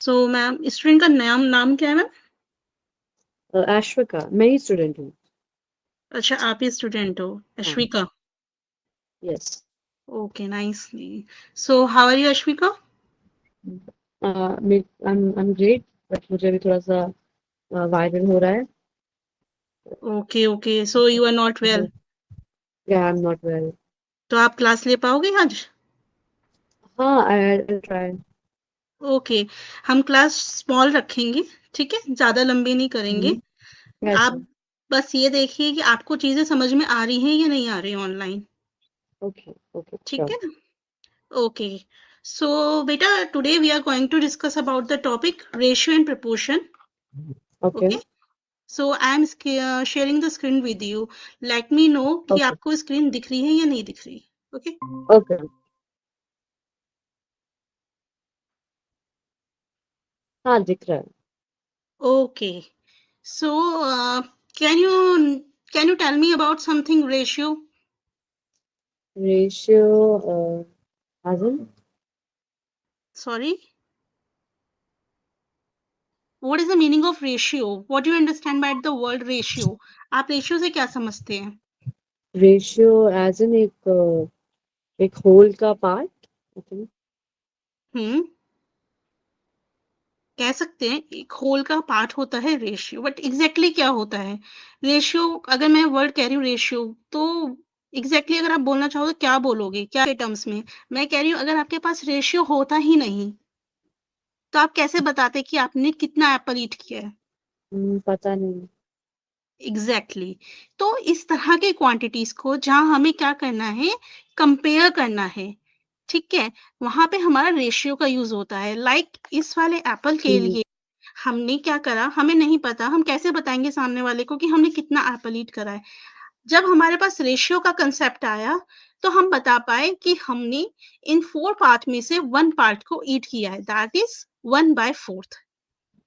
So ma'am student का नाम नाम क्या है मैम? अश्विका, मैं ही स्टूडेंट हूँ। अच्छा, आप ही स्टूडेंट हो, हाँ, Ashvika. Yes. Okay, nice. So how are you Ashvika? I'm great, but मुझे अभी थोड़ा सा वायरल हो रहा है। Okay okay, so you are not well. Yeah I am not well. तो आप क्लास ले पाओगे आज? हाँ, आई ट्राई। ओके, हम क्लास स्मॉल रखेंगे, ठीक है, ज़्यादा लंबी नहीं करेंगे। अच्छा। आप बस ये देखिए कि आपको चीज़ें समझ में आ रही हैं या नहीं आ रही ऑनलाइन, ओके ओके, ठीक श्योर। है ना? ओके, सो बेटा today we are going to discuss about the topic ratio and proportion. Okay okay, so I am sharing the screen with you. Let me know कि okay आपको screen दिख रही है या नहीं दिख रही। Okay, okay. हाँ, दिख रहा है। Okay, so can you can you tell me about something ratio? Ratio as sorry, what is the meaning of ratio? What do you understand by the word ratio? आप रेशियो से क्या समझते हैं? Ratio as in एक whole का part. हम्म, कह सकते हैं एक होल का पार्ट होता है रेशियो, बट एग्जैक्टली क्या होता है रेशियो? अगर मैं वर्ड कह रही हूँ रेशियो, तो एग्जैक्टली अगर आप बोलना चाहो तो क्या बोलोगे, क्या के टर्म्स में? मैं कह रही हूँ अगर आपके पास रेशियो होता ही नहीं, तो आप कैसे बताते कि आपने कितना एप्पल ईट किया है? पता नहीं। एग्जैक्टली तो इस तरह के क्वांटिटीज को जहां हमें क्या करना है, कंपेयर करना है, ठीक है, वहां पे हमारा रेशियो का यूज होता है। लाइक इस वाले एप्पल के हम्म, लिए हमने क्या करा, हमें नहीं पता, हम कैसे बताएंगे सामने वाले को कि हमने कितना एप्पल ईट करा है? जब हमारे पास रेशियो का कंसेप्ट आया, तो हम बता पाए कि हमने इन 4 पार्ट में से 1 पार्ट को ईट किया है, that is 1/4।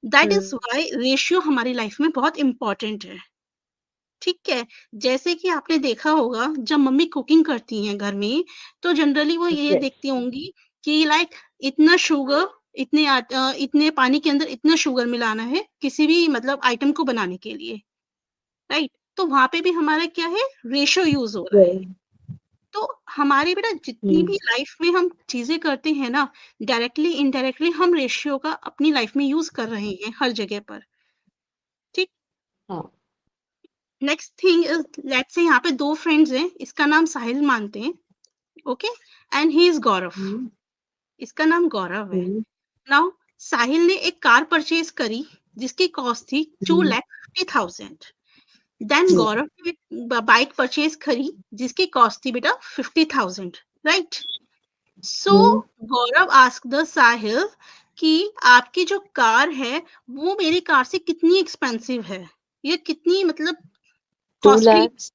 That is hmm, why ratio हमारी लाइफ में बहुत इंपॉर्टेंट है, ठीक है? जैसे कि आपने देखा होगा जब मम्मी कुकिंग करती हैं घर में, तो जनरली वो ये yes, देखती होंगी कि लाइक इतना शुगर, इतने पानी के अंदर इतना शुगर मिलाना है किसी भी मतलब आइटम को बनाने के लिए, राइट? तो वहाँ पे भी हमारा क्या है, रेशियो यूज़ हो रहा है। yes, तो हमारी बेटा जितनी हम्म, भी लाइफ में हम चीज़ें करते हैं ना, डायरेक्टली, इनडायरेक्टली हम रेशियो का अपनी लाइफ में यूज़ कर रहे हैं हर जगह पर, ठीक? हाँ, next thing is, let's say यहाँ पे 2 फ्रेंड्स हैं, इसका नाम साहिल मानते हैं, ओके? एंड ही इज़ गौरव, हम्म, इसका नाम गौरव है। हम्म, नाउ साहिल ने एक कार परचेज़ करी जिसकी कॉस्ट थी हम्म, 2,50,000। देन हम्म, गौरव ने बाइक परचेज़ करी जिसकी कॉस्ट थी बेटा 50,000, right? So hmm, Gaurav asked the Sahil कि आपकी जो कार है वो मेरी कार से कितनी एक्सपेंसिव है? ये कितनी मतलब 2 costly, lakhs।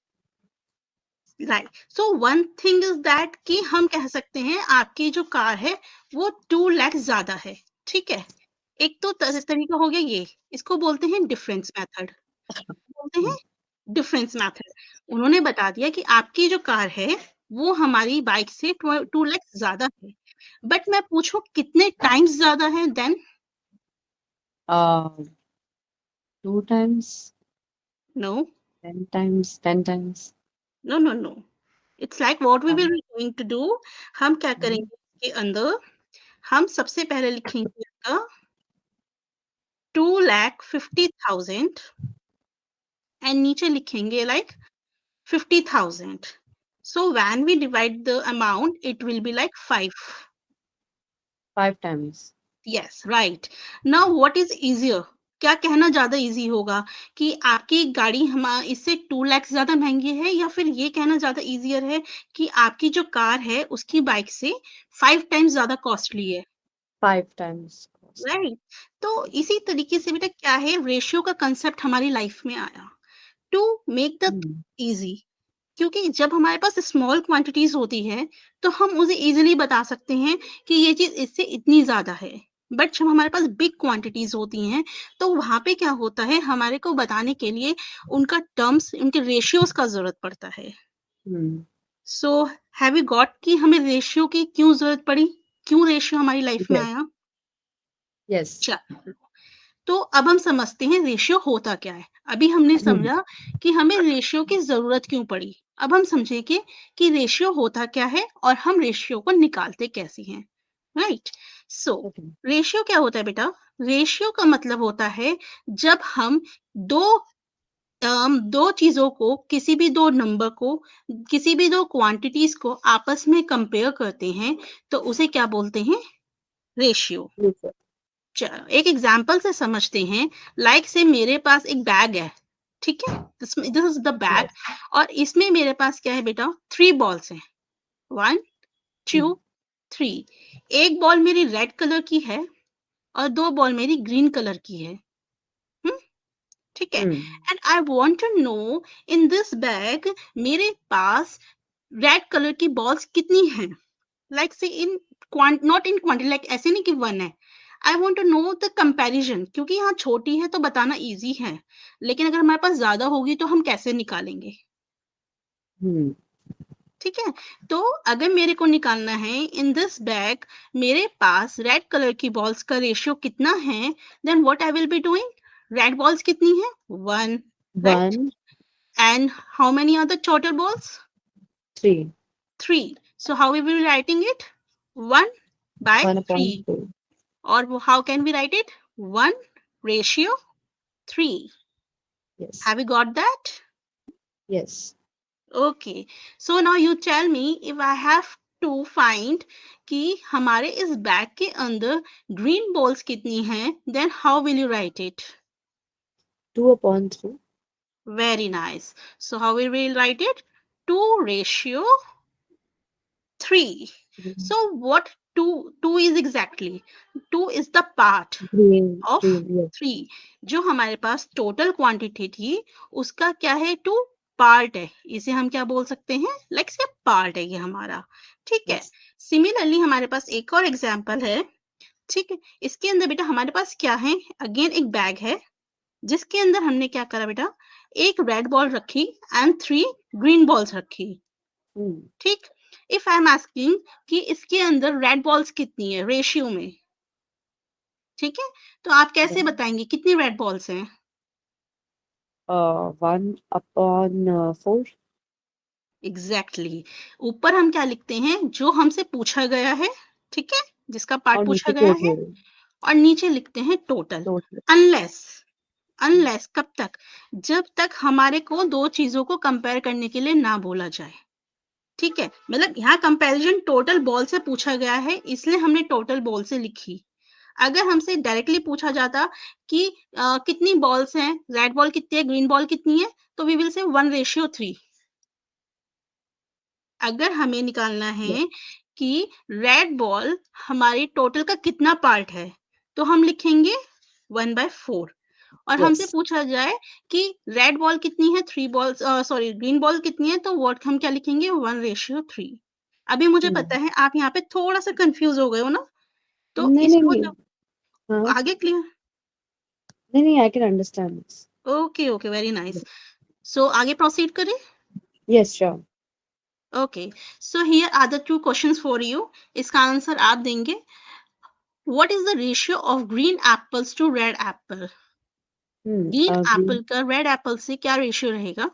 Right? So one thing is that कि हम कह सकते हैं आपकी जो कार है वो 2 लाख ज्यादा है, ठीक है? एक तो तरीका हो गया ये, इसको बोलते हैं डिफरेंस मेथड, बोलते हैं डिफरेंस मेथड। उन्होंने बता दिया कि आपकी जो कार है वो हमारी बाइक से 2 लाख ज्यादा है, बट मैं पूछूं कितने टाइम्स ज्यादा है? Then uh 2 times, no 10 times, 10 times। No no no, it's like what we will um, be going to do. हम क्या हम्म, करेंगे इसके अंदर, हम सबसे पहले लिखेंगे 2,50,000 एंड नीचे लिखेंगे like 50,000। So when we divide the amount, it will be like 5. 5 times। Yes, right. Now what is easier? क्या कहना ज्यादा इजी होगा कि आपकी गाड़ी हम इससे 2 लाख ज्यादा महंगी है, या फिर ये कहना ज्यादा इजियर है कि आपकी जो कार है उसकी बाइक से 5 टाइम्स ज्यादा कॉस्टली है, 5 times cost। राइट? तो इसी तरीके से बेटा क्या है, रेशियो का कंसेप्ट हमारी लाइफ में आया to make the hmm, easy. क्योंकि जब हमारे पास स्मॉल क्वांटिटीज होती है तो हम उसे इजीली बता सकते हैं कि ये चीज इससे इतनी ज्यादा है। बट जब हमारे पास बिग क्वांटिटीज होती हैं, तो वहां पे क्या होता है, हमारे को बताने के लिए उनका टर्म्स, उनके रेशियोज का जरूरत पड़ता है। हम्म, सो हैव यू गॉट कि हमें रेशियो की क्यों जरूरत पड़ी, क्यों रेशियो हमारी लाइफ में yes, आया? Yes. चलो, तो अब हम समझते हैं रेशियो होता क्या है। अभी हमने समझा कि हमें रेशियो की जरूरत क्यों पड़ी। अब हम समझेंगे कि रेशियो होता क्या है और हम रेशियो को निकालते कैसे हैं। राइट। सो Okay. रेशियो क्या होता है बेटा? रेशियो का मतलब होता है जब हम दो दो चीजों को, किसी भी दो नंबर को, किसी भी दो क्वांटिटीज को आपस में कंपेयर करते हैं तो उसे क्या बोलते हैं? रेशियो। Yes, sir. चलो एक एग्जाम्पल से समझते हैं। लाइक से मेरे पास एक बैग है, ठीक है, this is the bag, Yes. और इसमें मेरे पास क्या है बेटा? 3 बॉल्स हैं, 1 2 3। एक बॉल मेरी रेड कलर की है और 2 बॉल मेरी ग्रीन कलर की है। हम्म, ठीक है। Hmm. And I want to know in this bag मेरे पास रेड कलर की बॉल्स कितनी हैं? Like say in not in quantity, like ऐसे नहीं कि 1 है। I want to know the comparison, क्योंकि यहाँ छोटी है तो बताना इजी है, लेकिन अगर हमारे पास ज्यादा होगी तो हम कैसे निकालेंगे? Hmm. ठीक है। तो अगर मेरे को निकालना है इन दिस बैग मेरे पास रेड कलर की बॉल्स का रेशियो कितना है, then what I will be doing? Red balls कितनी है? 1, right. 1, and how many are the total balls? 3. 3. So how we will be writing it? 1 by 1 upon 3. 2. Or how can we write it? 1 ratio 3. Yes. Have you got that? Yes. Okay. So now you tell me, if I have to find कि हमारे इस bag के अंदर green balls कितनी हैं, then how will you write it? 2 upon 3. Very nice. So how we will write it? 2 ratio 3. Hmm. So what 2 is exactly? 2 is the part Green. Of Green. Yes. 3। जो हमारे पास total quantity थी उसका क्या है? 2 part है। इसे हम क्या बोल सकते हैं? लाइक से पार्ट है ये हमारा, ठीक है। Yes. सिमिलरली हमारे पास एक और एग्जांपल है, ठीक है। इसके अंदर बेटा हमारे पास क्या है? अगेन एक बैग है जिसके अंदर हमने क्या करा बेटा? एक रेड बॉल रखी एंड 3 ग्रीन बॉल्स रखी, Hmm. ठीक। इफ आई एम आस्किंग कि इसके अंदर रेड बॉल्स कितनी है रेशियो में, ठीक है, तो आप कैसे Then, बताएंगे कितनी रेड बॉल्स हैं? 1 upon 4. एग्जैक्टली ऊपर हम क्या लिखते हैं? जो हमसे पूछा गया है, ठीक है, जिसका पार्ट और पूछा नीचे गया है, total. और नीचे लिखते हैं टोटल। Total. अनलेस, अनलेस कब तक? जब तक हमारे को दो चीजों को कंपेयर करने के लिए ना बोला जाए, ठीक है। मतलब यहाँ कंपैरिजन टोटल बॉल से पूछा गया है इसलिए हमने टोटल बॉल से लिखी। अगर हमसे डायरेक्टली पूछा जाता कि कितनी बॉल्स हैं, रेड बॉल कितनी है, ग्रीन बॉल कितनी है, तो वी विल से 1:3। अगर हमें निकालना Yes. है कि रेड बॉल हमारी टोटल का कितना पार्ट है, तो हम लिखेंगे 1/4। और हमसे Yes. पूछा जाए कि रेड बॉल कितनी है, 3 बॉल्स, सॉरी ग्रीन बॉल कितनी है, तो व्हाट हम क्या लिखेंगे? 1:3। अभी मुझे Hmm. पता है आप यहाँ पे थोड़ा सा कंफ्यूज हो गए हो ना, तो नहीं नहीं इसको नहीं. जब हाँ. आगे क्लियर। नहीं नहीं. I can understand this. Okay okay, very nice. So आगे प्रोसीड करें। Yes, sure. Okay, so here are the 2 questions for you. इसका आंसर आप देंगे। What is the ratio of green apples to red apple? Green Green. Apple का red Apple से क्या ratio रहेगा?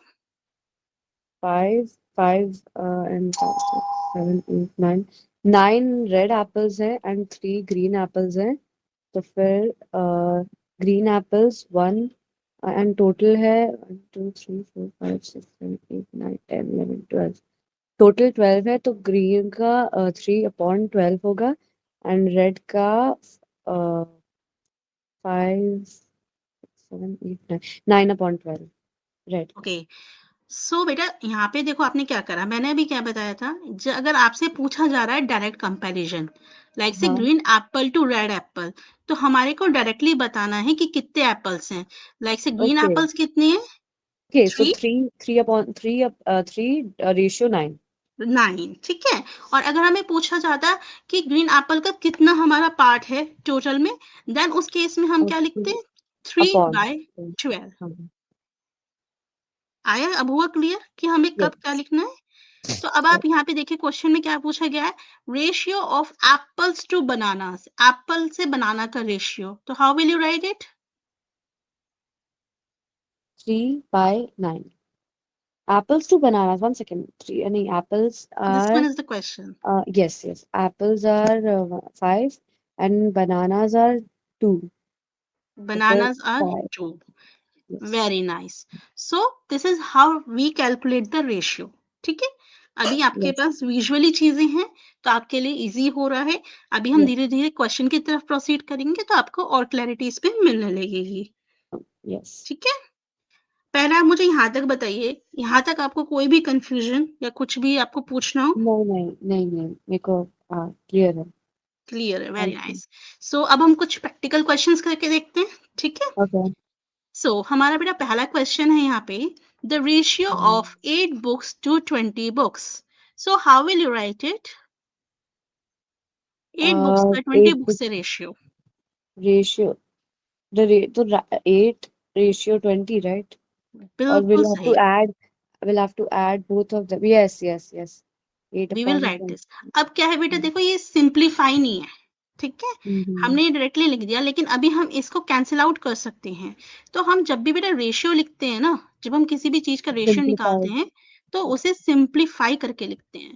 5 and 5, 6, 7, 8, 9. 9 red apples है and 3 green apples है. तो फिर green apples 1 and total है 1, 2, 3, 4, 5, 6, 7, 8, 9, 10, 11, 12. टोटल 12 है तो ग्रीन का 3 upon 12 होगा and रेड का 5, 7, 8, 9, 9 upon 12 रेड। ओके, सो बेटा यहाँ पे देखो आपने क्या करा, मैंने अभी क्या बताया था। अगर आपसे पूछा जा रहा है डायरेक्ट कंपैरिजन, लाइक से हाँ. Green apple to red apple, तो हमारे को डायरेक्टली बताना है कि कितने एप्पल्स हैं। लाइक से ग्रीन ओके एप्पल्स कितने हैं? Okay so 3 3 upon 3 ratio 9. 9, ठीक है। और अगर हमें पूछा जाता कि ग्रीन एप्पल का कितना हमारा पार्ट है टोटल में, देन उस केस में हम क्या लिखते हैं? 3 अपॉन. बाय 12। हाँ. आया? अब हुआ क्लियर कि हमें कब क्या यस. लिखना है? तो अब आप यहाँ पे देखिए क्वेश्चन में क्या पूछा गया है, ratio of apples to bananas, apple से बनाना का रेशियो, तो how will you write it? 3/9. Apples to bananas. 1 second. Three. No, apples This one are. is the question. Yes, yes. Apples are 5, and bananas are 2. So for Bananas are 5. 2. Yes. Very nice. So this is how we calculate the ratio. ठीक है, अभी आपके Yes. पास visually चीजें हैं तो आपके लिए easy हो रहा है। अभी हम Yes. धीरे धीरे क्वेश्चन की तरफ प्रोसीड करेंगे तो आपको और क्लैरिटी इस पे मिलने लगेगी। Yes. ठीक है, पहले आप मुझे यहाँ तक बताइए, यहाँ तक आपको कोई भी कंफ्यूजन या कुछ भी आपको पूछना हो? नहीं नहीं नहीं नहीं, मेरे को क्लियर है। क्लियर है, वेरी थैंक यू। नाइस। सो अब हम कुछ प्रैक्टिकल क्वेश्चंस करके देखते हैं, ठीक है। ओके। सो हमारा बेटा पहला क्वेश्चन है यहाँ पे, the ratio of 8 books to 20 books, so how will you write it? 8 books का 20 एट बुक्स से रेशियो। रेशियो तो 8 ratio 20, right? Or बिल्कुल सही, we'll have to add both of them. Yes, yes, yes. 8 we will upon write 20. This. अब क्या है बेटा, देखो ये सिंप्लीफाई नहीं है, ठीक है, Mm-hmm. हमने डायरेक्टली लिख दिया, लेकिन अभी हम इसको कैंसिल आउट कर सकते हैं। तो हम जब भी बेटा रेशियो लिखते हैं ना, जब हम किसी भी चीज का रेशियो निकालते Simplified. हैं तो उसे सिंप्लीफाई करके लिखते हैं।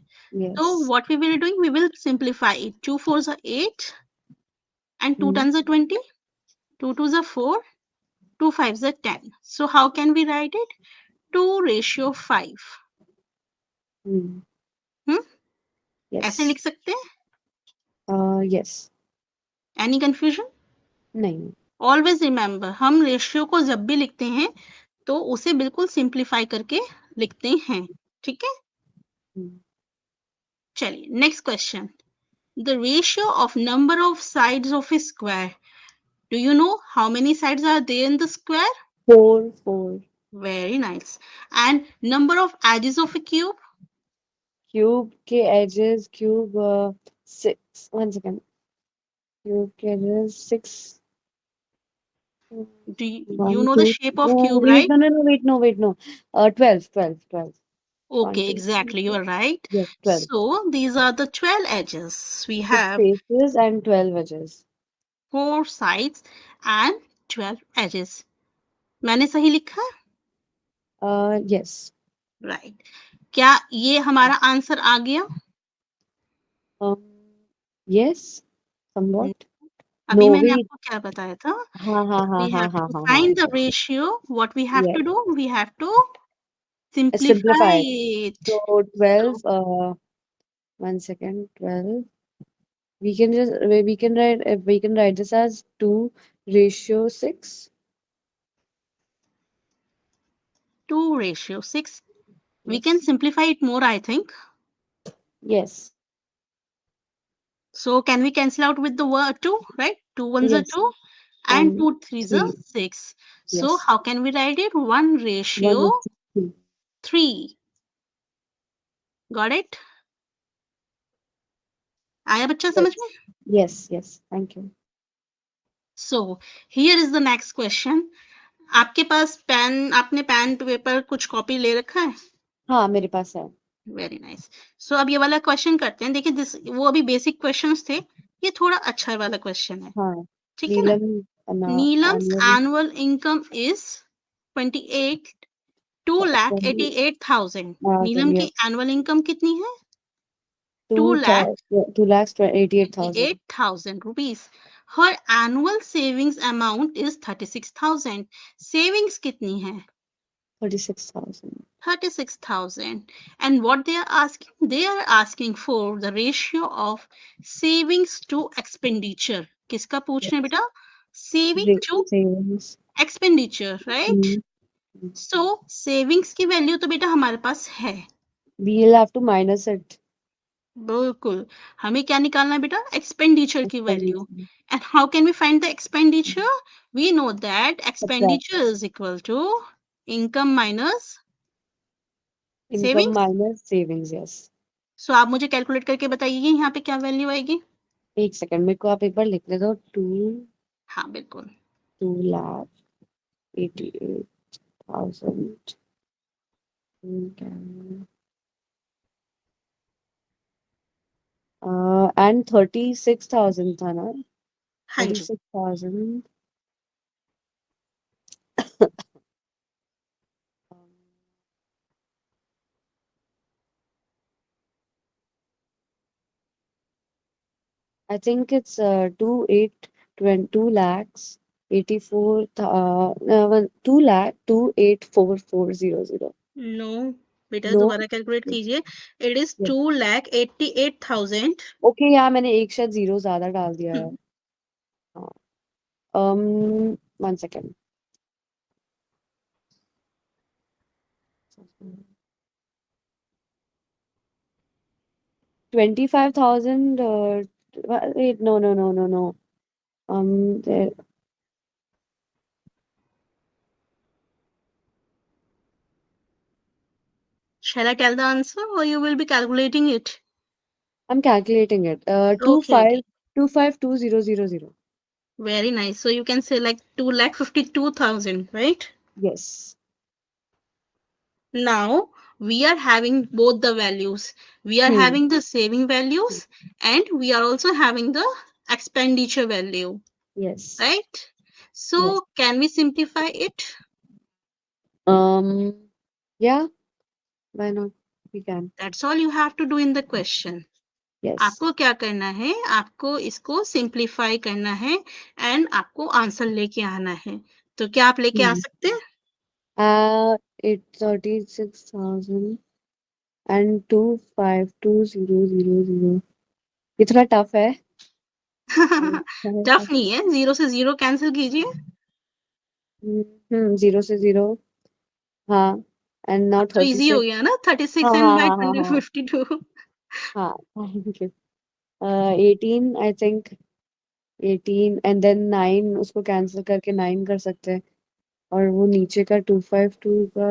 तो Yes. What we will doing, we will simplify it, 2 4s are 8 and 2 Mm. 10s are 20, 2 2s are 4, 2 5s are 10. So how can we write it? 2 ratio 5. Mm. हम्म, ऐसे Yes. लिख सकते हैं? Yes. Any confusion? नहीं. Always remember, हम ratio को जब भी लिखते हैं तो उसे बिल्कुल सिंप्लीफाई करके लिखते हैं, ठीक है। Mm. चलिए next question, the ratio of number of sides of a square, do you know how many sides are there in the square? 4, 4. Very nice. And number of edges of a cube? Cube के edges, cube 6. 1 second. Cube के edges 6. Do you 1, know the 2. shape of cube, Wait, right? no, no, no, wait, no, wait, no. 12, 12, 12. 1, Okay, 2, 3, exactly, you 4. are right. Yes, 12. So these are the 12 edges. We 6 have faces and 12 edges. 4 sides and 12 edges. मैंने सही लिखा? Yes. Right. क्या ये हमारा answer आ गया? Um, yes, न- somewhat. अभी No, मैंने wait. आपको क्या बताया था? हाँ हाँ हाँ We हाँ have हाँ to हाँ हाँ. find the ratio. What we have Yeah. to do? We have to simplify Simplified. it. So So 12, 1 second, 12. We can write this as 2/6. 2 ratio 6. We can Yes. simplify it more, I think. Yes. So can we cancel out with the word 2, right? 2 ones are Yes. 2 and And 2 threes are 3. 6. So Yes. how can we write it? 1 ratio 1/3. 3. Got it? आया बच्चा समझ में? Yes. Yes. Yes. Thank you. So here is the next question. आपके पास pen, आपने pen paper कुछ copy ले रखा है? हाँ, मेरे पास है. Very nice. सो अब ये वाला क्वेश्चन करते हैं। देखिए दिस, वो अभी बेसिक क्वेश्चंस थे, ये थोड़ा अच्छा वाला क्वेश्चन है, हाँ. ठीक है ना। नीलम Neelam's annual annual income is 28 2,88,000। नीलम की yes. एनुअल इनकम कितनी है? 2 lakhs 88,000. 2,88,000 rupees। Her annual savings amount is 36,000। Savings कितनी है? 36,000. 36,000। And what they are asking? They are asking for the ratio of savings to expenditure. किसका पूछ रहे हैं Yes. बेटा? Saving to Savings. expenditure, right? Mm. So savings की value तो बेटा हमारे पास है, We'll have to minus it. बिल्कुल। हमें क्या निकालना है बेटा? एक्सपेंडिचर की value. Expenditure. And how can we find the expenditure? We know that Subtract. expenditure is equal to income minus Income savings। minus savings. Yes. सो आप मुझे कैलकुलेट करके बताइए यहाँ पे क्या वैल्यू आएगी। 1 second, मेरे को आप एक बार लिखने दो. हाँ बिल्कुल। 2,88,000. And 36,000 था ना? हाँ जी 36,000. I think it's 2 lakhs 84 2 lakh 284,400. No बेटा No? दोबारा कैलकुलेट कीजिए इट इज Yes. 2,88,000 ओके, या मैंने एक शायद जीरो ज्यादा डाल दिया है. हाँ. um 1 second. 25,000. Wait, no. There, Shall I tell the answer or you will be calculating it? I'm calculating it. Okay. 25,250,000. Very nice. So you can say like 2,52,000, right? Yes. Now we are having both the values. We are Hmm. having the saving values and we are also having the expenditure value, Yes. right? Yes. So can we simplify it? Um. Yeah. Why not? We can. That's all you have to do in the question. Yes. आपको क्या करना है आपको इसको simplify करना है and आपको answer लेके आना है तो क्या आप लेके आ Hmm. सकते हैं 36,000 and 252,000. ये थोड़ा टफ है. टफ नहीं है जीरो से जीरो कैंसिल कीजिए जीरो से जीरो. हाँ. एंड नाउ अब तो इजी हो 36. गया ना 36 हाँ एंड हाँ बाय हाँ हाँ हाँ 152 हाँ. Thank you. 18 I think. 18 and then 9 उसको कैंसिल करके 9 कर सकते हैं. और वो नीचे का 252 का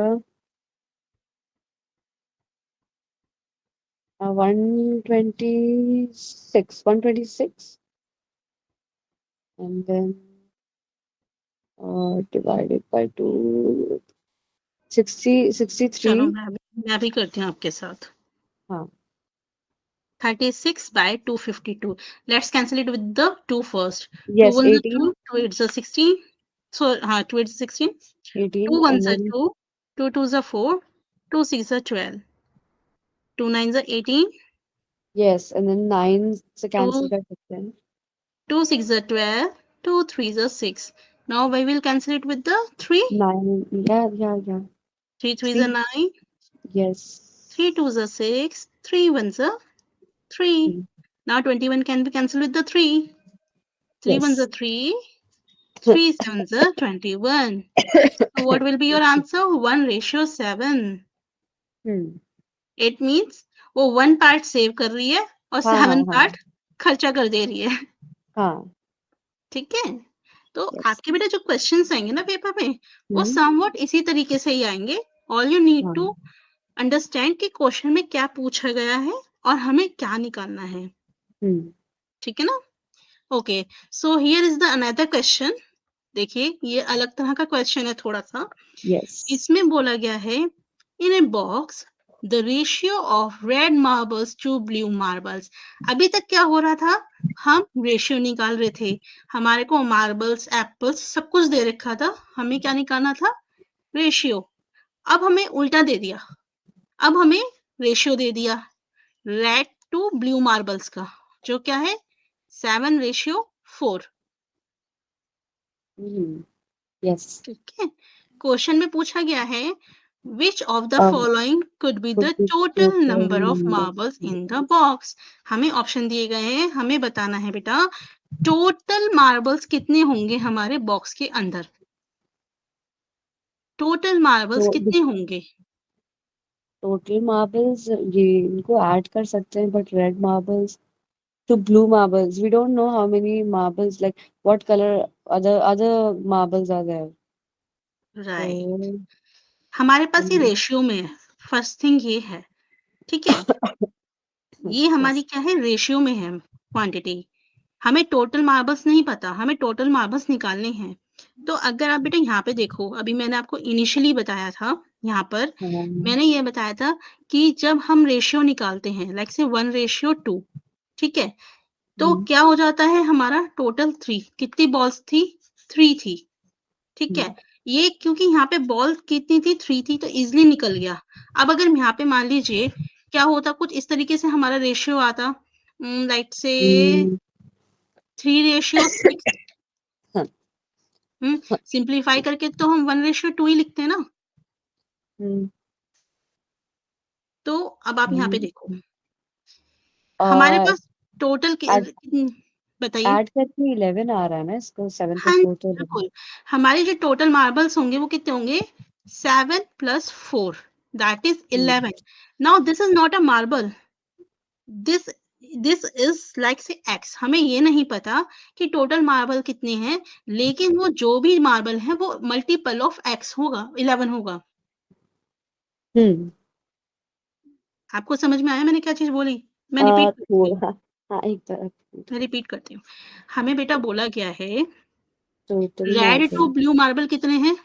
126 and then divided by 2 चलो 63. मैं भी करती हूँ आपके साथ हाँ. 36 by 252 let's cancel it with the 2 first 2 Yes, ones are 2 18 2 8s are 16 so 2 8s are 16 2 and ones are then 2 2 2s are 4 2 6 are 12 2 9s are 18 yes and then 9 से 2 cancel कर सकते हैं. 2 6 are 12 2 3s are 6 now we will cancel it with the 3 9. Yeah. 3 3s are See. 9 Yes. 3 2s are 6 3 1s are 3 Mm. now 21 can be cancelled with the 3 3 ones are Yes. 3 3 sevens are 21 so what will be your answer 1:7 Hmm. it means वो 1 part save कर रही है और हाँ 7 हाँ part खर्चा कर दे रही है हाँ. ठीक है तो Yes. आपके बेटा जो क्वेश्चंस आएंगे ना पेपर में वो Hmm. समवॉट इसी तरीके से ही आएंगे ऑल यू नीड हाँ. टू अंडरस्टैंड कि क्वेश्चन में क्या पूछा गया है और हमें क्या निकालना है Hmm. ठीक है ना okay so here is the another question देखिए ये अलग तरह का क्वेश्चन है थोड़ा सा Yes. इसमें बोला गया है in a box the ratio of red marbles to blue marbles अभी तक क्या हो रहा था हम रेशियो निकाल रहे थे हमारे को मार्बल्स एप्पल्स सब कुछ दे रखा था हमें क्या निकालना था रेशियो अब हमें उल्टा दे दिया अब हमें रेशियो दे दिया रेड टू ब्लू मार्बल्स का जो क्या है 7:4 Hmm. Yes. ठीक है क्वेश्चन में पूछा गया है which of the Um, following could be the could be total total number of number of marbles in the marbles. Box हमें ऑप्शन दिए गए हैं हमें बताना है बेटा टोटल मार्बल्स कितने होंगे हमारे बॉक्स के अंदर टोटल मार्बल्स तो कितने होंगे टोटल मार्बल्स ये इनको ऐड कर सकते हैं but red marbles to blue marbles. We don't know how many marbles, like what color other marbles are there. Right So, हमारे पास ये um, रेशियो में है फर्स्ट थिंग ये है ठीक है ये हमारी yes. क्या है रेशियो में है क्वांटिटी हमें टोटल मार्बल्स नहीं पता हमें टोटल मार्बल्स निकालने हैं तो अगर आप बेटा यहाँ पे देखो अभी मैंने आपको इनिशियली बताया था यहाँ पर Um, मैंने ये बताया था कि जब हम रेशियो निकालते हैं लाइक से 1:2 ठीक है, तो क्या हो जाता है हमारा टोटल 3। कितनी बॉल्स थी? 3 थी, ठीक है। ये क्योंकि यहाँ पे बॉल कितनी थी? 3 थी, तो इजिली निकल गया। अब अगर यहाँ पे मान लीजिए क्या होता, कुछ इस तरीके से हमारा रेशियो आता, लाइक से 3:6। सिंप्लीफाई करके तो हम 1:2 ही लिखते हैं ना। तो अब आप यहाँ पे देखो, हमारे पास टोटल बताइए। ऐड करके 11 आ रहा है ना, इसको 7 हाँ + 4 तो 11। बिल्कुल, हमारे जो टोटल मार्बल्स होंगे वो कितने होंगे? 7 + 4 that is 11। Now this is not a marble, this this is like से एक्स। हमें ये नहीं पता कि टोटल मार्बल कितने हैं, लेकिन वो जो भी मार्बल है वो मल्टीपल ऑफ एक्स होगा, 11 होगा। आपको समझ में आया मैंने क्या चीज बोली? मैं रिपीट करती हूँ, हाँ, एक बार मैं रिपीट करती हूँ। हमें बेटा बोला गया है total red to marble blue marble कितने हैं?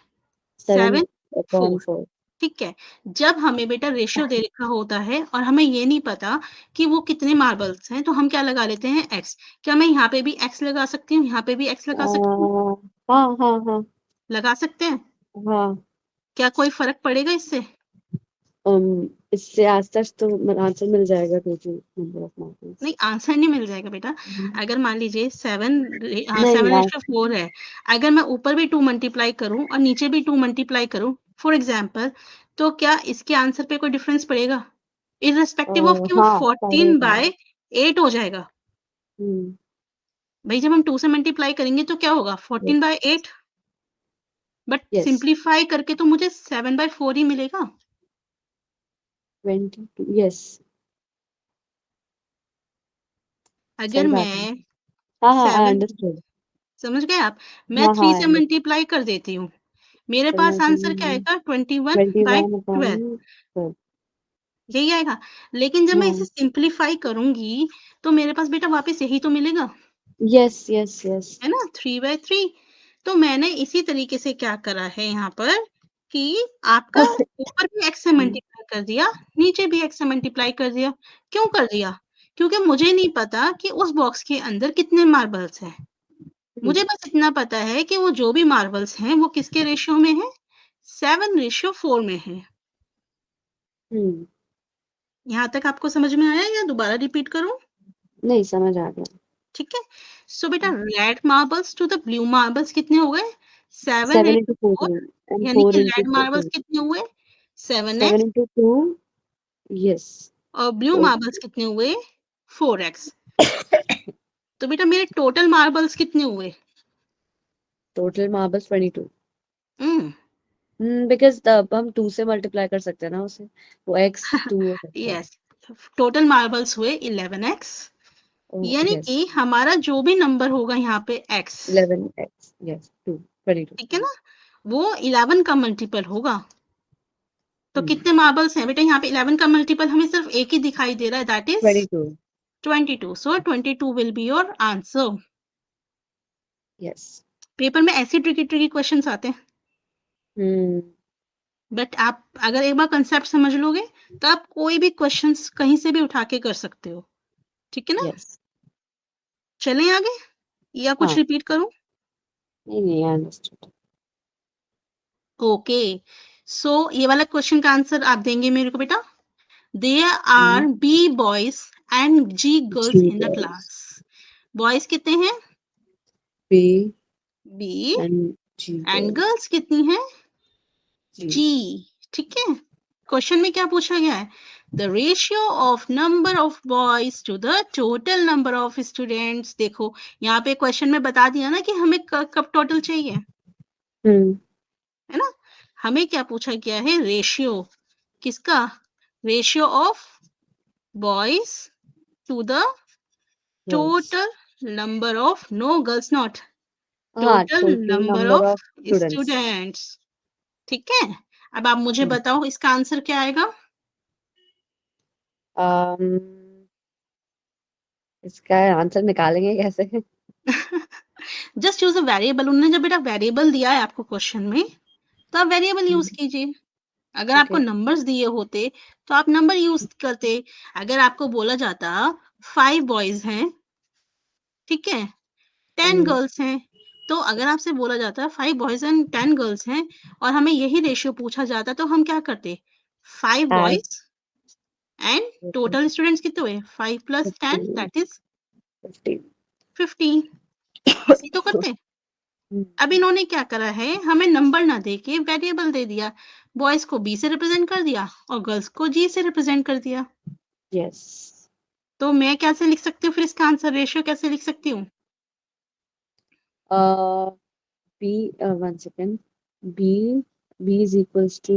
7 4। 7/4। ठीक है, जब हमें बेटा रेशियो दे रखा होता है और हमें ये नहीं पता कि वो कितने मार्बल्स हैं, तो हम क्या लगा लेते हैं? एक्स। क्या मैं यहाँ पे भी एक्स लगा सकती हूँ, यहाँ पे भी एक्स लगा सकती हूँ? हाँ हाँ हाँ लगा सकते हैं। हाँ। क्या कोई फर्क पड़ेगा इससे? इससे आंसर तो आंसर मिल जाएगा, टोटल नंबर ऑफ मार्बल्स। नहीं, आंसर नहीं मिल जाएगा बेटा। अगर मान लीजिए 7 नहीं, 4 है, अगर मैं ऊपर भी 2 मल्टीप्लाई करूं और नीचे भी 2 मल्टीप्लाई करूं फॉर एग्जाम्पल, तो क्या इसके आंसर पे कोई डिफरेंस पड़ेगा? इररिस्पेक्टिव ऑफ कि वो हाँ 14/8 हो जाएगा। भाई जब हम 2 से मल्टीप्लाई करेंगे तो क्या होगा? 14/8। बट यस, सिंप्लीफाई करके तो मुझे 7/4 ही मिलेगा। 22। यस, अगर सही बात है। मैं हाँ हाँ, आई 7 अंडरस्टूड। समझ गए आप? मैं हाँ हाँ, 3 आई से अंडरस्टूड। मल्टीप्लाई कर देती हूँ, मेरे पास आंसर क्या आएगा? 21/12। 21/12। यही आएगा। लेकिन जब मैं इसे हाँ, सिंप्लीफाई करूंगी तो मेरे पास बेटा वापस यही तो मिलेगा, यस यस यस। है ना? 3/3। तो मैंने इसी तरीके से क्या करा है यहाँ पर कि आपका ऊपर भी एक्स से मल्टीप्लाई कर दिया, नीचे भी एक्स से मल्टीप्लाई कर दिया। क्यों कर दिया? क्योंकि मुझे नहीं पता कि उस बॉक्स के अंदर कितने मार्बल्स हैं। मुझे बस इतना पता है कि वो जो भी मार्बल्स हैं वो किसके रेशियो में है? 7:4 में है। यहाँ तक आपको समझ में आया या दोबारा रिपीट करूं? नहीं, समझ आ गया। ठीक है। सो बेटा red marbles to the blue marbles कितने हो गए? 7 7 into into 4 4। and यानी 4 कि into रेड मार्बल्स 2. कितने हुए? 7 7x। into 2, yes. और ब्लू So, मार्बल्स कितने हुए? 4x। तो बेटा मेरे टोटल मार्बल्स कितने हुए? total marbles 22. हम्म Because हम 2 से मल्टीप्लाई कर सकते हैं ना उसे, वो x 2 हो सकता है। यस, टोटल मार्बल्स हुए 11x। Oh, यानी yes, कि हमारा जो भी नंबर होगा यहाँ पे x, 11x, yes, 22. ठीक है ना, वो 11 का मल्टीपल होगा। तो Hmm. कितने मार्बल्स हैं बेटा? यहाँ पे 11 का मल्टीपल हमें सिर्फ एक ही दिखाई दे रहा है, that is 22, 22। So 22 will be your answer. yes. Paper में ऐसे ट्रिकी ट्रिकी क्वेश्चंस आते हैं, Hmm. बट आप अगर एक बार कंसेप्ट समझ लोगे तो आप कोई भी क्वेश्चंस कहीं से भी उठा के कर सकते हो, ठीक है ना? Yes. चलें आगे या कुछ हाँ, रिपीट करूं? नहीं, I understood. ओके, सो ये वाला क्वेश्चन का आंसर आप देंगे मेरे को बेटा। There are B boys and G girls G in the boys, class. Boys कितने हैं? B B. and G and girls, girls कितनी हैं? G. जी। ठीक है, क्वेश्चन में क्या पूछा गया है? The ratio of number of boys to the total number of students. देखो यहाँ पे क्वेश्चन में बता दिया ना कि हमें कब टोटल चाहिए, Hmm. है ना? हमें क्या पूछा गया है? रेशियो किसका? Ratio of boys to the Girls. Total number of, no girls not, हाँ, total total number number of of students. Students. ठीक है, अब आप मुझे Hmm. बताओ इसका आंसर क्या आएगा? इसका आंसर निकालेंगे कैसे? Just use a variable. उन्होंने जब बेटा वेरिएबल दिया है आपको क्वेश्चन में, तो आप वेरिएबल यूज कीजिए। अगर आपको Okay. नंबर्स दिए होते तो आप नंबर यूज करते। अगर आपको बोला जाता 5 बॉयज हैं, ठीक है, 10 गर्ल्स हैं। तो अगर आपसे बोला जाता है 5 बॉयज एंड 10 गर्ल्स हैं और हमें यही रेशियो पूछा जाता तो हम क्या करते? 5 Add boys and total students कितने हुए? 5 प्लस 10 दैट इज 50. 50। ऐसे तो करते। Hmm. अब इन्होंने क्या करा है, हमें नंबर ना दे के वेरिएबल दे दिया। बॉयज को बी से रिप्रेजेंट कर दिया और गर्ल्स को जी से रिप्रेजेंट कर दिया। Yes. तो मैं कैसे लिख सकती हूँ फिर इसका आंसर? रेशियो कैसे लिख सकती हूँ? B, 1 second. B is equals to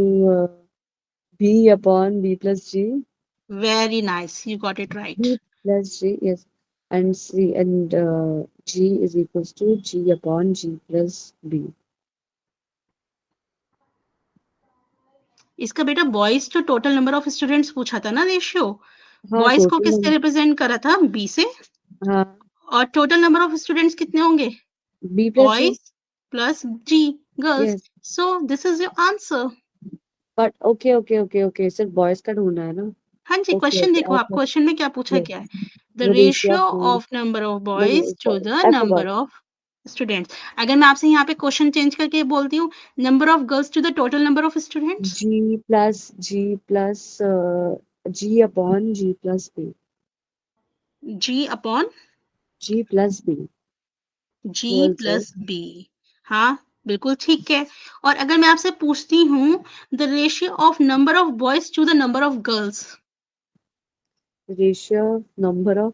B upon B plus G. Very nice, you got it right. B plus G, yes. And C and G is equals to G upon G plus B. इसका बेटा boys to total number of students पूछा था ना ratio. हाँ, boys को total किससे number. Represent करा था? बी से। हाँ, और टोटल नंबर ऑफ स्टूडेंट्स कितने होंगे? B plus G. Boys plus ji girls. Yes. So this is your answer. But okay. सिर्फ boys का ढूंढना है ना? हाँ जी, Okay. क्वेश्चन देखो, I आप thought, क्वेश्चन में क्या पूछा yes. क्या है? The The ratio ratio of boys. Of number of Number boys of to boys. The I number forgot. Of students. अगर मैं आपसे यहाँ पे क्वेश्चन चेंज करके बोलती हूँ, number of girls to the total number of students. G plus G upon G plus B. G upon G plus B. G Whole set. Plus B. हाँ, बिल्कुल ठीक है। और अगर मैं आपसे पूछती हूँ the ratio of number of boys to the number of girls. Ratio of number of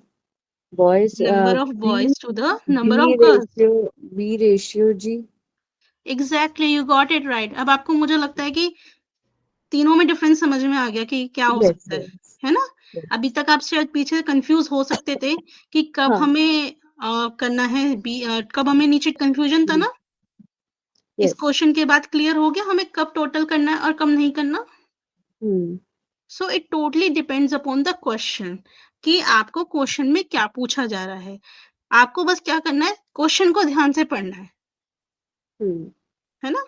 boys. Number of B boys to the number of B girls. ratio B ratio G. Exactly, you got it right. अब आपको मुझे लगता है कि तीनों में difference समझ में आ गया कि क्या हो Yes, सकता yes. है ना? Yes. अभी तक आप शायद पीछे कंफ्यूज हो सकते थे कि कब हाँ. हमें करना है कब हमें नीचे कंफ्यूजन था ना। इस Yes. क्वेश्चन के बाद क्लियर हो गया हमें कब टोटल करना है और कब नहीं करना। Hmm. So it totally depends upon the question कि आपको क्वेश्चन में क्या पूछा जा रहा है। आपको बस क्या करना है, क्वेश्चन को ध्यान से पढ़ना Hmm. है ना?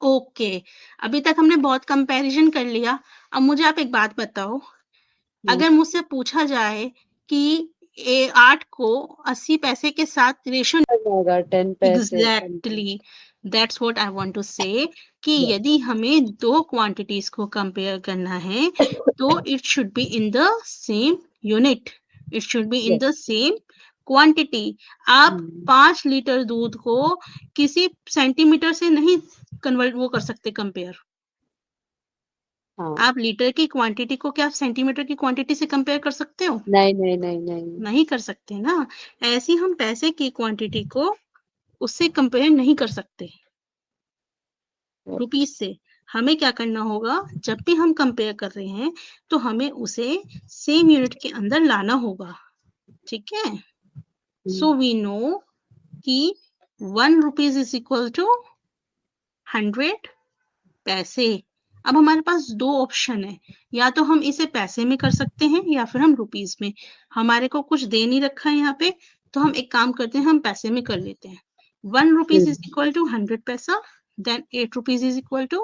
ओके, अभी तक हमने बहुत कंपैरिजन कर लिया। अब मुझे आप एक बात बताओ, Hmm. अगर मुझसे पूछा जाए कि 8 को 80 पैसे के साथ रेशियो। होगा 10 पैसे. Exactly, that's what I want to say कि Yes. यदि हमें दो क्वांटिटीज को कंपेयर करना है तो it should be in the same unit, it should be in Yes. The same quantity. आप Hmm. 5 लीटर दूध को किसी सेंटीमीटर से नहीं कन्वर्ट वो कर सकते कंपेयर। हाँ. आप लीटर की क्वांटिटी को क्या सेंटीमीटर की क्वांटिटी से कंपेयर कर सकते हो? नहीं. नहीं कर सकते ना। ऐसे हम पैसे की क्वांटिटी को उससे कंपेयर नहीं कर सकते, Yes. रुपीस से। हमें क्या करना होगा, जब भी हम कंपेयर कर रहे हैं तो हमें उसे सेम यूनिट के अंदर लाना होगा, ठीक है? सो वी नो कि 1 रुपीज इज इक्वल टू 100 पैसे। अब हमारे पास दो ऑप्शन है, या तो हम इसे पैसे में कर सकते हैं या फिर हम रुपीस में। हमारे को कुछ दे नहीं रखा है यहाँ पे, तो हम एक काम करते हैं, हम पैसे में कर लेते हैं। 1 रुपीज इज इक्वल टू 100 पैसा, then 8 rupees is equal to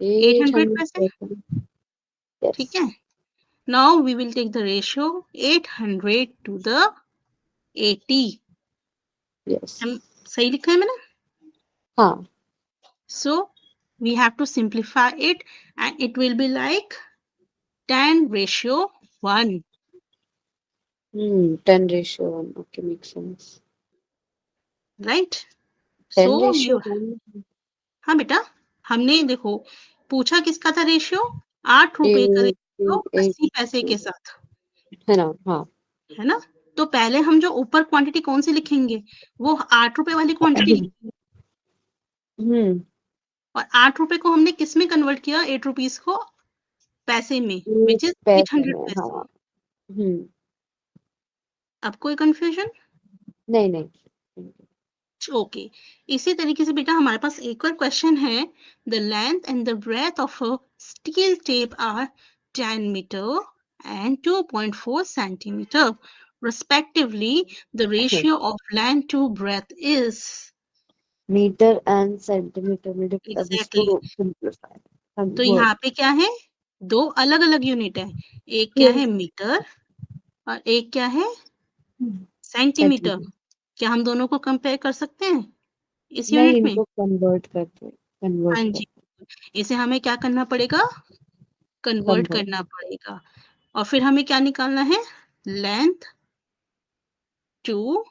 800 पैसे, 800. ठीक Yes. है? Now we will take the ratio 800 to the 80। Yes. सही लिखा है मैंने? हाँ. So we have to simplify it and it will be like 10:1. 10 ratio 1. Okay, makes sense. Right? 10 So ratio you, 1. हाँ बेटा, हमने देखो पूछा किसका था रेशियो? 8 रुपए का 8, रेशियो 8, 80 पैसे के साथ, है ना? हाँ. है ना? तो पहले हम जो ऊपर क्वांटिटी कौन सी लिखेंगे, वो 8 रुपए वाली क्वांटिटी लिखेंगे। हम्म. और 8 रुपए को हमने किस में कन्वर्ट किया? 8 रुपीज को पैसे में, ये विच इज पैसे 800 में. पैसे। हाँ. हम्म. अब कोई कंफ्यूजन? नहीं. ओके, इसी तरीके से बेटा हमारे पास एक और क्वेश्चन है। The length and the breadth of a steel tape are 10 metre and 2.4 centimetre respectively. The ratio of length to breadth is metre and centimetre में अब exactly। इसको सिंपलीफाई हम तो वो यहाँ पे क्या है? दो अलग अलग यूनिट है, एक क्या है मीटर और एक क्या है सेंटीमीटर। सेंटीमीटर। क्या हम दोनों को कंपेयर कर सकते हैं इस नहीं, यूनिट में? इनको कन्वर्ट करते, हाँ कन्वर्ट जी, करते, इसे हमें क्या करना पड़ेगा? Convert convert. करना पड़ेगा। और फिर हमें क्या निकालना है? Length to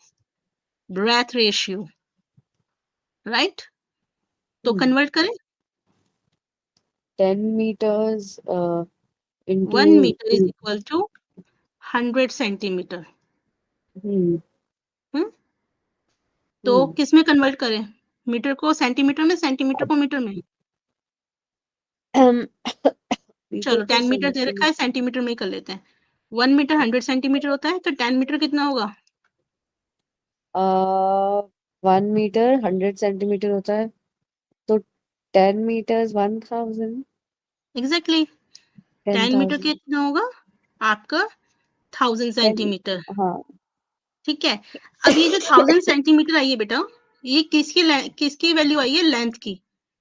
breadth ratio, right? तो कन्वर्ट करें, 10 meters into 1 metre is equal to 100 centimetre. Hmm hmm, तो हम्म किस में कन्वर्ट करें? मीटर को सेंटीमीटर में, सेंटीमीटर को मीटर में? मीटर चलो को 10 मीटर दे रखा है, सेंटीमीटर में ही कर लेते हैं। 1 मीटर 100 सेंटीमीटर होता है, तो 10 मीटर कितना होगा? 1 मीटर 100 सेंटीमीटर होता है, तो 10 meters 1000, एग्जैक्टली 10 मीटर 10,000, कितना होगा आपका? 1000 10। सेंटीमीटर। हाँ। ठीक है, अब ये जो 1000 सेंटीमीटर आई है बेटा, ये किसकी वैल्यू आई है? लेंथ की।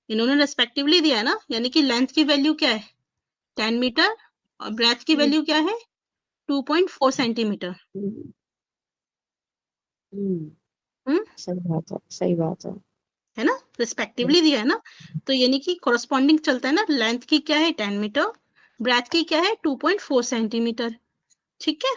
इन्होंने रेस्पेक्टिवली दिया है ना, यानी कि लेंथ की वैल्यू क्या है? 10 मीटर और ब्रेथ की वैल्यू क्या है? 2.4 सेंटीमीटर। हम्म हम्म, हम्म, सही बात है, सही बात है। है ना, रिस्पेक्टिवली दिया है ना, तो यानी कि कॉरस्पॉन्डिंग चलता है ना। लेंथ की क्या है? 10 मीटर, ब्रेथ की क्या है? 2.4 सेंटीमीटर। ठीक है,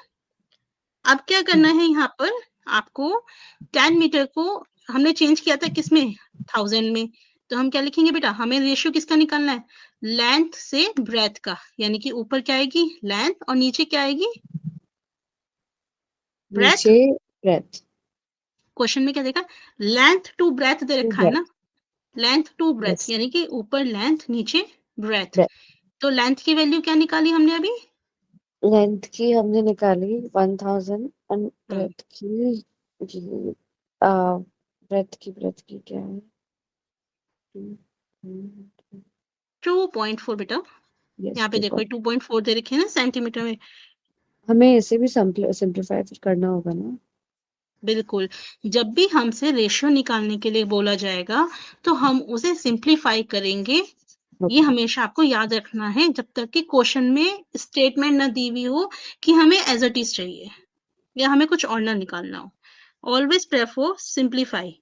अब क्या करना है यहाँ पर आपको? 10 मीटर को हमने चेंज किया था किसमें? 1000 में। तो हम क्या लिखेंगे बेटा? हमें रेशियो किसका निकालना है? लेंथ से ब्रेथ का, यानी कि ऊपर क्या आएगी? लेंथ, और नीचे क्या आएगी? ब्रेथ। नीचे ब्रेथ, क्वेश्चन में क्या देखा? लेंथ टू ब्रेथ दे टू रखा है ब्रेथ, ना, लेंथ टू ब्रेथ, यस, यानी कि ऊपर लेंथ नीचे ब्रेथ। ब्रेथ। तो लेंथ की वैल्यू क्या निकाली हमने अभी? लेंथ की हमने निकाली 1000, और हम्म, ब्रेथ की आ ब्रेथ की क्या है? 2.4 बेटा। यस, यहाँ पे देखो 2.4 दे रखे हैं ना सेंटीमीटर में। हमें इसे भी सिंप्लीफाई करना होगा ना। बिल्कुल, जब भी हमसे रेशियो निकालने के लिए बोला जाएगा, तो हम उसे सिंप्लीफाई करेंगे। ये ओके। हमेशा आपको याद रखना है, जब तक कि क्वेश्चन में स्टेटमेंट ना दी हुई हो कि हमें एज इट इज चाहिए या हमें कुछ और ना निकालना हो। Always prefer simplify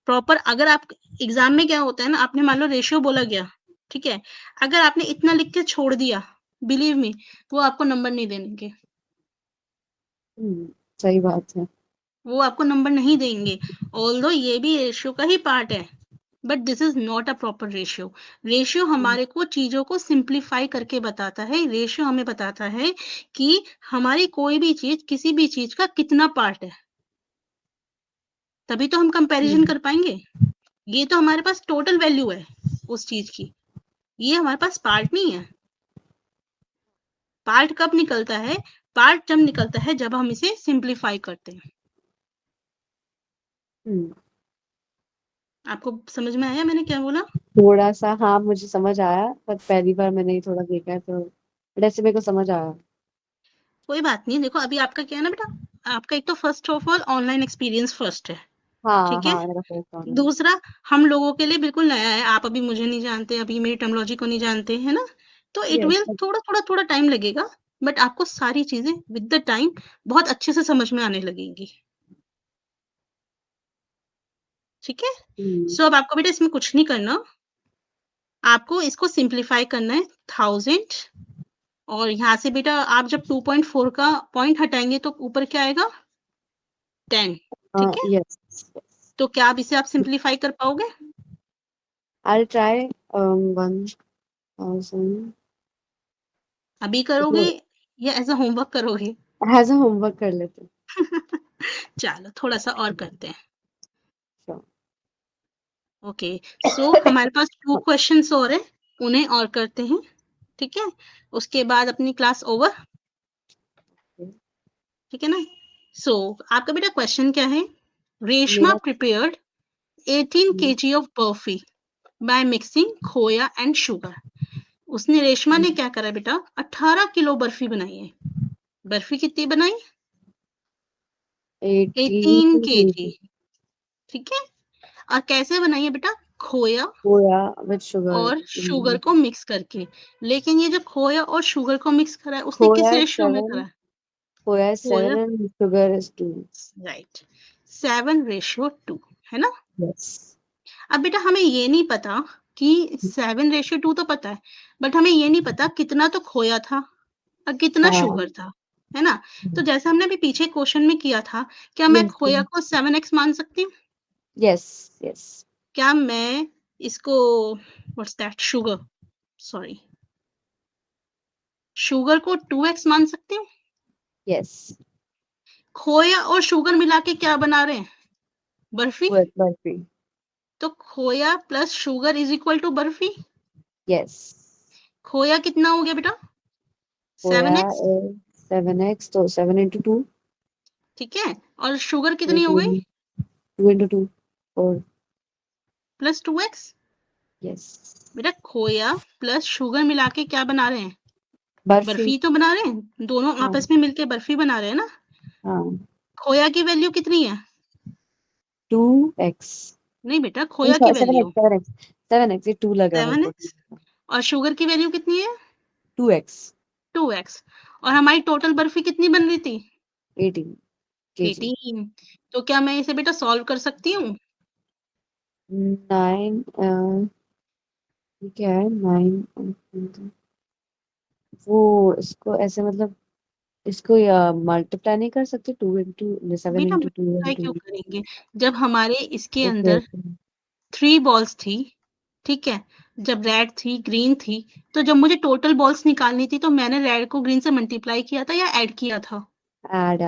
proper. अगर आप एग्जाम में क्या होता है ना, आपने मान लो रेशियो बोला गया, ठीक है, अगर आपने इतना लिख के छोड़ दिया, बिलीव मी, वो आपको नंबर नहीं देंगे, सही बात है। वो आपको नंबर नहीं देंगे। ऑल्दो ये भी रेशियो का ही पार्ट है, but this is not a proper ratio. Ratio हमारे को चीजों को सिंप्लीफाई करके बताता है। रेशियो हमें बताता है कि हमारी कोई भी चीज, किसी भी चीज का कितना पार्ट है, तभी तो हम कंपैरिजन हम्म कर पाएंगे। ये तो हमारे पास टोटल वैल्यू है उस चीज की, ये हमारे पास पार्ट नहीं है। पार्ट कब निकलता है? पार्ट जब निकलता है जब हम इसे सिंप्लीफाई करते हैं। हम्म, आपको समझ में आया मैंने क्या बोला? थोड़ा सा, हाँ, मुझे समझ आया, पर पहली बार मैंने ही थोड़ा देखा है, तो वैसे मेरे को समझ आया। कोई बात नहीं, देखो अभी आपका क्या है ना बेटा, आपका एक तो first of all online experience first है, हाँ ठीक है। हाँ, मेरा फर्स्ट ऑनलाइन। दूसरा, हम लोगों के लिए बिल्कुल नया है, आप अभी मुझे नहीं जानते, अभी मेरी टर्मिनोलॉजी को नहीं जानते, है ना। तो इट यस। विल थोड़ा टाइम लगेगा, बट आपको सारी चीजें विद द टाइम बहुत अच्छे से समझ में आने लगेंगी, ठीक है। हम्म सो अब आपको बेटा इसमें कुछ नहीं करना, आपको इसको सिंप्लीफाई करना है। 1000, और यहाँ से बेटा आप जब 2.4 का पॉइंट हटाएंगे तो ऊपर क्या आएगा? 10। हाँ, ठीक है, यस। तो क्या आप इसे सिंप्लीफाई कर पाओगे? I try 1000। अभी करोगे तो या एज अ होमवर्क करोगे? एज अ होमवर्क कर लेते हैं। चलो थोड़ा सा और करते हैं। Sure. ओके, सो हमारे पास 2 हाँ, क्वेश्चंस और हैं, उन्हें और करते हैं, ठीक है। उसके बाद अपनी क्लास ओवर, ठीक है ना। सो आपका बेटा क्वेश्चन क्या है? रेशमा मेरा prepared 18 kg of barfi by mixing खोया एंड शुगर। उसने, रेशमा ने क्या करा बेटा? 18 किलो बर्फी बनाई है। बर्फी कितनी बनाई? 18 18 kg, kg। ठीक है। और कैसे बनाई है बेटा? खोया with sugar. और शुगर को मिक्स करके। लेकिन ये जो खोया और शुगर को मिक्स करा है उसने किस खोया is रेशियो में 7, करा है? खोया is खोया 7 and sugar is 2. राइट 7:2 है ना। Yes. अब बेटा हमें ये नहीं पता कि 7:2 तो पता है, बट हमें ये नहीं पता कितना तो खोया था और कितना हाँ, शुगर था, है ना। तो जैसे हमने अभी पीछे क्वेश्चन में किया था, क्या मैं yes, खोया को 7x मान सकती हूँ? yes, yes, क्या मैं इसको what's that sugar sorry sugar को 2x मान सकती हूँ? yes. खोया और शुगर मिला के क्या बना रहे हैं? बर्फी। With burfi. तो khoya plus sugar is equal to burfi. Yes. खोया कितना हो गया बेटा? खोया 7x, is 7x, so 7 into 2. ठीक है। और शुगर कितनी हो गई? 14. 2 into 2. 4. Plus 2x। Yes. बेटा खोया प्लस शुगर मिला के क्या बना रहे हैं? बर्फी. बर्फी तो बना रहे हैं, दोनों हाँ, आपस में मिलके बर्फी बना रहे हैं ना। हाँ. खोया की वैल्यू कितनी है? 2x. नहीं बेटा नहीं, खोया की वैल्यू 7x. 7x. ये 2 लगा मेरे को. 7x और शुगर की वैल्यू कितनी है? 2x. 2x। और हमारी टोटल बर्फी कितनी बन रही थी? 18 kg. 18। तो क्या मैं इसे बेटा सॉल्व कर सकती हूँ? 9. ये क्या है? 9. वो इसको ऐसे मतलब इसको मल्टीप्लाई नहीं कर सकते? 2 into 7 बेटा into 2 मल्टीप्लाई into. क्यों करेंगे जब हमारे इसके ओके, अंदर ओके. 3 बॉल्स थी, ठीक है। जब रेड थी ग्रीन थी, तो जब मुझे टोटल बॉल्स निकालनी थी तो मैंने रेड को ग्रीन से मल्टीप्लाई किया था या ऐड किया था? ऐड.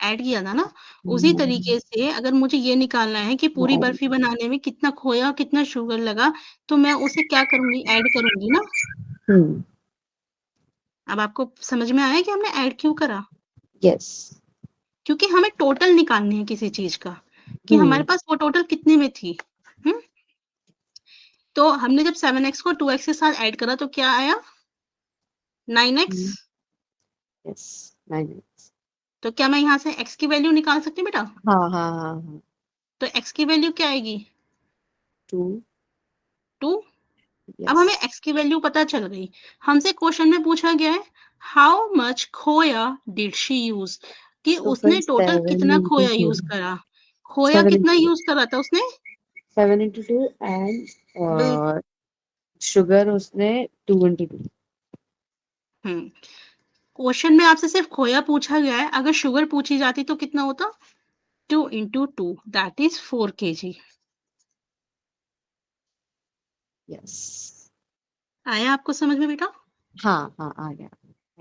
ऐड किया था ना। उसी तरीके से अगर मुझे ये निकालना है कि पूरी बर्फी बनाने में कितना खोया और कितना शुगर लगा, तो मैं उसे क्या करूंगी? ऐड करूंगी ना। हम्म. अब आपको समझ में आया कि हमने ऐड क्यों करा? यस. क्योंकि हमें टोटल निकालनी है किसी चीज का, कि हमारे पास वो टोटल कितने में थी। हम्म। तो हमने जब 7x को 2x के साथ ऐड करा तो क्या आया? 9x। यस. 9x. तो क्या मैं यहाँ से x की वैल्यू निकाल सकती हूँ बेटा? हाँ, हाँ, हाँ, हाँ. तो x की वैल्यू क्या आएगी? 2. 2। अब यस. हमें x की वैल्यू पता चल गई। हमसे क्वेश्चन में पूछा गया है हाउ मच खोया डिड शी यूज, कि तो फिर उसने टोटल 7 कितना into खोया 2. यूज करा। खोया 7 कितना into 2. यूज करा था उसने? 7 into 2 and बिल शुगर उसने 2 into 2. हम्म। क्वेश्चन में आपसे सिर्फ खोया पूछा गया है, अगर शुगर पूछी जाती तो कितना होता? 2 into 2 that is 4 kg। Yes. आया आपको समझ में बेटा? हाँ, हाँ, आ गया.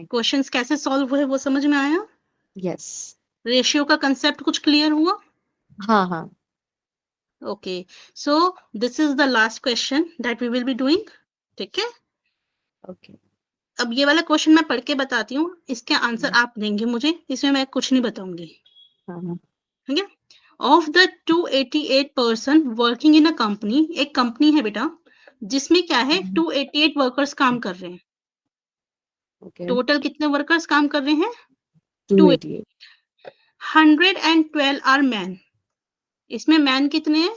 क्वेश्चंस कैसे सॉल्व हुए वो समझ में आया? यस. रेशियो का कंसेप्ट कुछ क्लियर हुआ? हाँ, हाँ. Okay, so this is the last question that we will be doing, ठीक है। ओके. अब ये वाला क्वेश्चन मैं पढ़ के बताती हूँ, इसके आंसर आप देंगे मुझे, इसमें मैं कुछ नहीं बताऊंगी, हाँ, हाँ. ठीक है। Of the 288 person working in a company, एक कंपनी है बेटा जिसमें क्या है 288 वर्कर्स काम कर रहे हैं। ओके. टोटल कितने वर्कर्स काम कर रहे हैं? 2। 288. 112 आर मैन, इसमें मैन कितने हैं?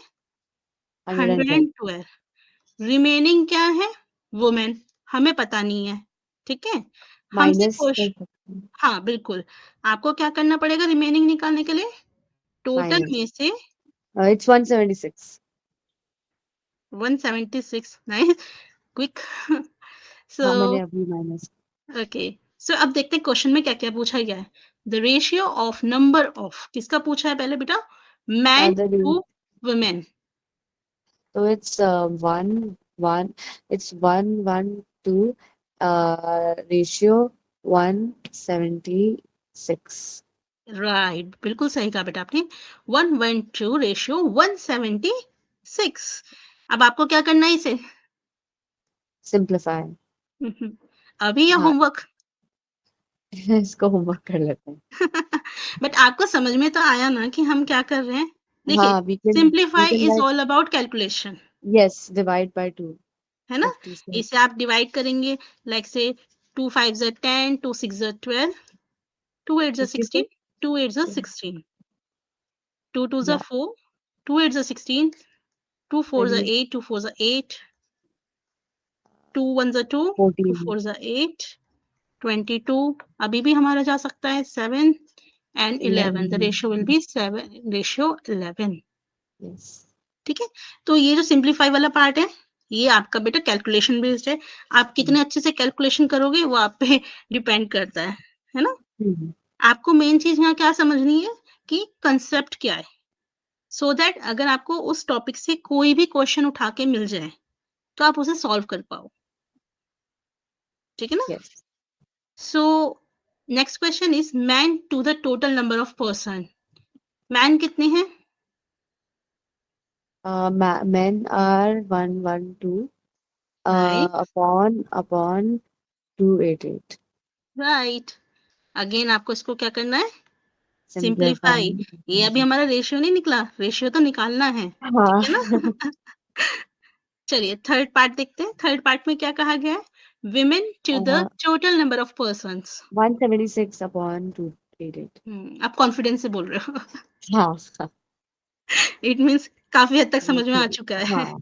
112. 112। रिमेनिंग क्या है? वुमेन, हमें पता नहीं है, ठीक है। हमसे माइनस कर क्वेश्चन, सकते हैं. हाँ बिल्कुल, आपको क्या करना पड़ेगा रिमेनिंग निकालने के लिए? Total minus. में से It's 176. 176, nice, quick. सो हाँ, मैंने अभी माइनस. ओके, सो अब देखते हैं क्वेश्चन में क्या क्या पूछा गया है। The ratio of number of, किसका पूछा है पहले बेटा? Man The to women. So it's 1 1. It's 1 1 2. Ratio 176. Right, बिल्कुल सही कहा बेटा आपने। 1:2 रेशियो 176। अब आपको क्या करना है इसे? Simplify. अभी या हाँ. होमवर्क? इसको होमवर्क कर लेते हैं. बट आपको समझ में तो आया ना कि हम क्या कर रहे हैं? देखिए, हाँ, we simplify can is write. All about calculation, Yes, divide by 2. है ना। 56. इसे आप डिवाइड करेंगे, लाइक से 2 5 ज़ा 10, 2 6 ज़ा 12, 2 8 ज़ा 56. 16, 2 8 ज़ा 16, 2 2 ज़ा Yeah. 4, 2 8 ज़ा 16, 2 4s are 20, 8, 2 4s are 8, 2 1s are 2, 2 14. 4s are 8, 22. अभी भी हमारा जा सकता है 7 and 11. The ratio will 11. be 7 ratio 11. Yes. ठीक है, तो ये जो सिंप्लीफाई वाला पार्ट है ये आपका बेटा कैलकुलेशन बेस्ड है। आप कितने अच्छे से कैलकुलेशन करोगे वो आप पे डिपेंड करता है ना। Mhm. आपको मेन चीज यहाँ क्या समझनी है कि कंसेप्ट क्या है, सो दैट अगर आपको उस टॉपिक से कोई भी क्वेश्चन उठा के मिल जाए तो आप उसे सॉल्व कर पाओ, ठीक है ना। Yes. So next question is man to the total number of person. Man कितने हैं? Men are 112 right upon 288. Right. Again आपको इसको क्या करना है, सिंप्लीफाई। Simplifying. ये अभी हमारा रेशियो नहीं निकला, रेशियो तो निकालना है, ठीक हाँ. है ना। चलिए थर्ड पार्ट देखते हैं। थर्ड पार्ट में क्या कहा गया है, women to the total number of persons. 176 upon 288. आप कॉन्फिडेंस से बोल रहे हो। हाँ. हाँ. इट मीन्स काफी हद तक समझ में आ चुका है, हाँ.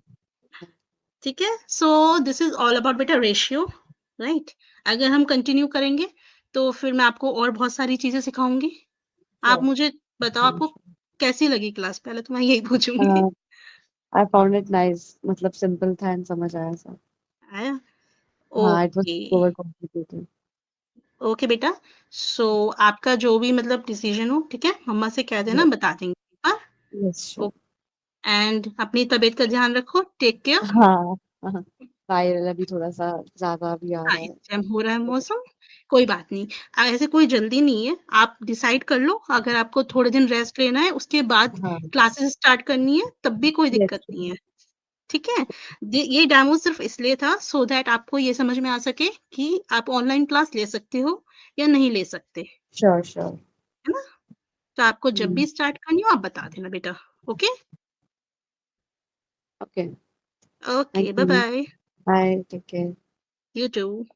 ठीक है। सो दिस इज ऑल अबाउट बेटा रेशियो, राइट। अगर हम कंटिन्यू करेंगे तो फिर मैं आपको और बहुत सारी चीजें सिखाऊंगी। आप मुझे बताओ आपको कैसी लगी क्लास, पहले तो मैं यही पूछूंगी। I found it nice. मतलब simple था and समझ आया सब. आया, हाँ, it was okay over complicated. Okay बेटा। सो आपका जो भी मतलब डिसीजन हो, ठीक है, मम्मा से कह देना, Yes, बता देंगे। yes, sure. एंड अपनी तबीयत का ध्यान रखो, टेक केयर। हाँ. हाँ. वायरल अभी थोड़ा सा ज्यादा भी आ हाँ, रहा इस है. टाइम हो रहा है मौसम, कोई बात नहीं। ऐसे कोई जल्दी नहीं है, आप डिसाइड कर लो। अगर आपको थोड़े दिन रेस्ट लेना है उसके बाद हाँ. क्लासेस स्टार्ट करनी है तब भी कोई Yes, दिक्कत sure. नहीं है, ठीक है। ये डेमो सिर्फ इसलिए था सो दैट आपको ये समझ में आ सके कि आप ऑनलाइन क्लास ले सकते हो या नहीं ले सकते, Sure, sure. है ना। तो आपको जब Hmm. भी स्टार्ट करनी हो आप बता देना बेटा, okay. Okay. Okay Thank bye you. Bye. Bye. Take care. You to.